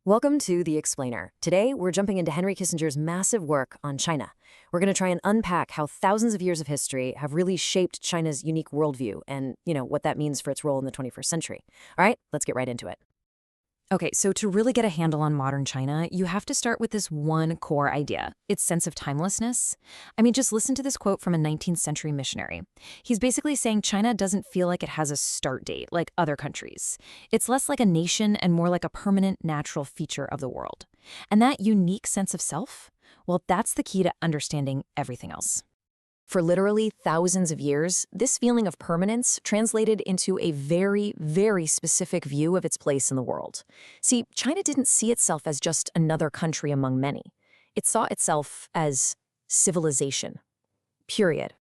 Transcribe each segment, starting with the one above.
Welcome to The Explainer. Today, we're jumping into Henry Kissinger's massive work on China. We're going to try and unpack how thousands of years of history have really shaped China's unique worldview and, what that means for its role in the 21st century. All right, let's get right into it. Okay, so to really get a handle on modern China, you have to start with this one core idea, its sense of timelessness. Just listen to this quote from a 19th century missionary. He's basically saying China doesn't feel like it has a start date like other countries. It's less like a nation and more like a permanent natural feature of the world. And that unique sense of self, well, that's the key to understanding everything else. For literally thousands of years, this feeling of permanence translated into a very, very specific view of its place in the world. See, China didn't see itself as just another country among many. It saw itself as civilization. Period.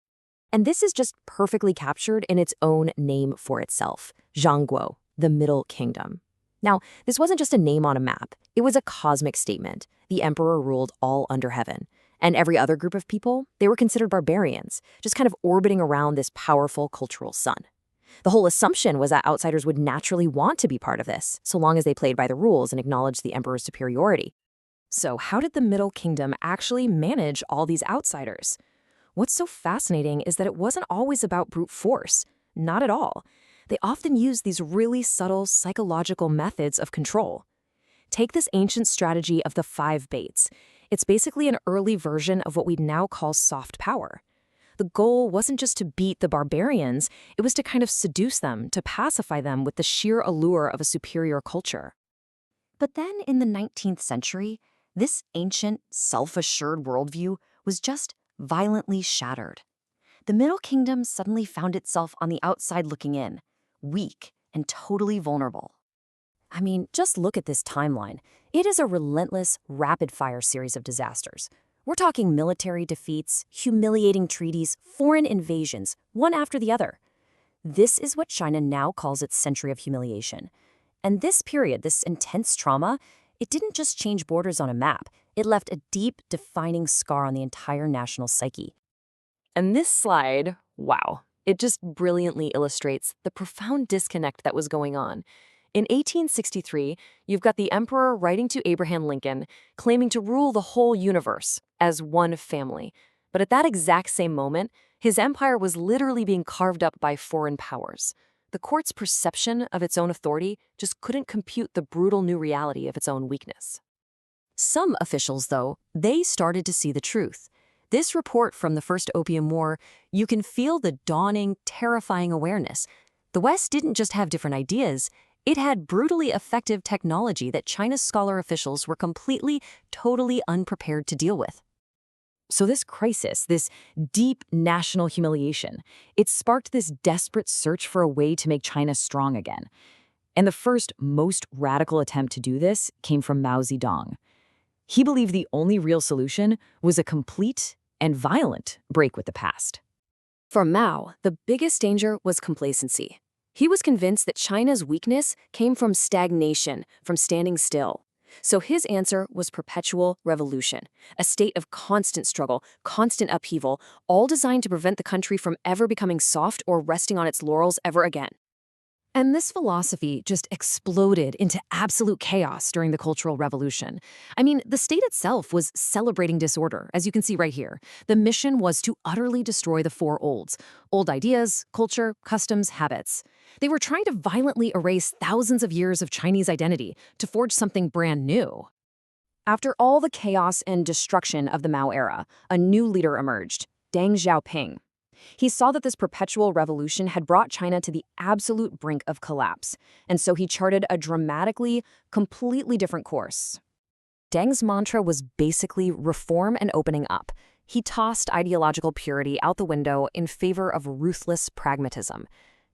And this is just perfectly captured in its own name for itself, Zhangguo, the Middle Kingdom. Now, this wasn't just a name on a map. It was a cosmic statement. The emperor ruled all under heaven. And every other group of people, they were considered barbarians, just kind of orbiting around this powerful cultural sun. The whole assumption was that outsiders would naturally want to be part of this, so long as they played by the rules and acknowledged the emperor's superiority. So how did the Middle Kingdom actually manage all these outsiders? What's so fascinating is that it wasn't always about brute force. Not at all. They often used these really subtle psychological methods of control. Take this ancient strategy of the 5 baits. It's basically an early version of what we'd now call soft power. The goal wasn't just to beat the barbarians, it was to kind of seduce them, to pacify them with the sheer allure of a superior culture. But then in the 19th century, this ancient, self-assured worldview was just violently shattered. The Middle Kingdom suddenly found itself on the outside looking in, weak and totally vulnerable. Just look at this timeline. It is a relentless, rapid-fire series of disasters. We're talking military defeats, humiliating treaties, foreign invasions, one after the other. This is what China now calls its century of humiliation. And this period, this intense trauma, it didn't just change borders on a map. It left a deep, defining scar on the entire national psyche. And this slide, wow, it just brilliantly illustrates the profound disconnect that was going on. In 1863, you've got the emperor writing to Abraham Lincoln, claiming to rule the whole universe as one family. But at that exact same moment, his empire was literally being carved up by foreign powers. The court's perception of its own authority just couldn't compute the brutal new reality of its own weakness. Some officials, though, they started to see the truth. This report from the First Opium War, you can feel the dawning, terrifying awareness. The West didn't just have different ideas, it had brutally effective technology that China's scholar officials were completely, totally unprepared to deal with. So this crisis, this deep national humiliation, it sparked this desperate search for a way to make China strong again. And the first, most radical attempt to do this came from Mao Zedong. He believed the only real solution was a complete and violent break with the past. For Mao, the biggest danger was complacency. He was convinced that China's weakness came from stagnation, from standing still. So his answer was perpetual revolution, a state of constant struggle, constant upheaval, all designed to prevent the country from ever becoming soft or resting on its laurels ever again. And this philosophy just exploded into absolute chaos during the Cultural Revolution. The state itself was celebrating disorder, as you can see right here. The mission was to utterly destroy the 4 olds: old ideas, culture, customs, habits. They were trying to violently erase thousands of years of Chinese identity to forge something brand new. After all the chaos and destruction of the Mao era, a new leader emerged, Deng Xiaoping. He saw that this perpetual revolution had brought China to the absolute brink of collapse, and so he charted a dramatically, completely different course. Deng's mantra was basically reform and opening up. He tossed ideological purity out the window in favor of ruthless pragmatism.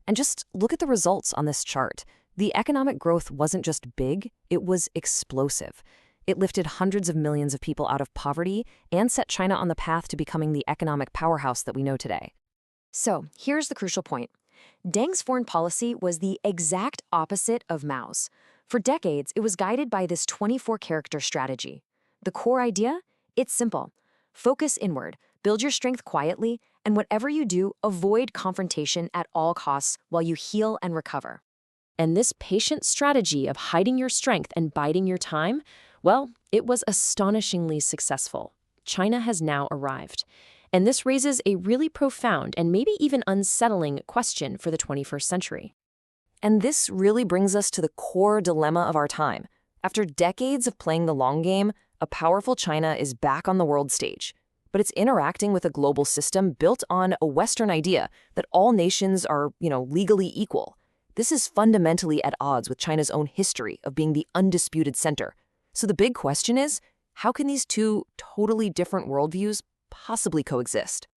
And just look at the results on this chart. The economic growth wasn't just big, it was explosive. It lifted hundreds of millions of people out of poverty and set China on the path to becoming the economic powerhouse that we know today. So, here's the crucial point. Deng's foreign policy was the exact opposite of Mao's. For decades, it was guided by this 24-character strategy. The core idea? It's simple. Focus inward, build your strength quietly, and whatever you do, avoid confrontation at all costs while you heal and recover. And this patient strategy of hiding your strength and biding your time, well, it was astonishingly successful. China has now arrived. And this raises a really profound and maybe even unsettling question for the 21st century. And this really brings us to the core dilemma of our time. After decades of playing the long game, a powerful China is back on the world stage. But it's interacting with a global system built on a Western idea that all nations are, legally equal. This is fundamentally at odds with China's own history of being the undisputed center. So the big question is, how can these two totally different worldviews possibly coexist?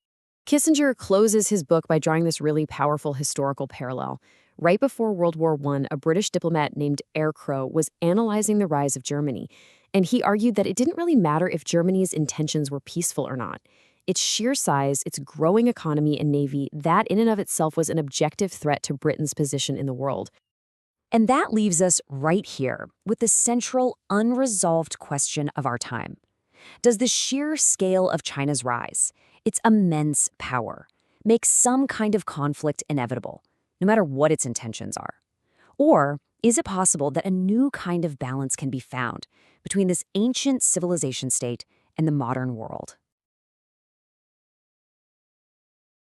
Kissinger closes his book by drawing this really powerful historical parallel. Right before World War I, a British diplomat named Crow was analyzing the rise of Germany, and he argued that it didn't really matter if Germany's intentions were peaceful or not. Its sheer size, its growing economy and navy, that in and of itself was an objective threat to Britain's position in the world. And that leaves us right here with the central, unresolved question of our time. Does the sheer scale of China's rise, its immense power, make some kind of conflict inevitable, no matter what its intentions are? Or is it possible that a new kind of balance can be found between this ancient civilization state and the modern world?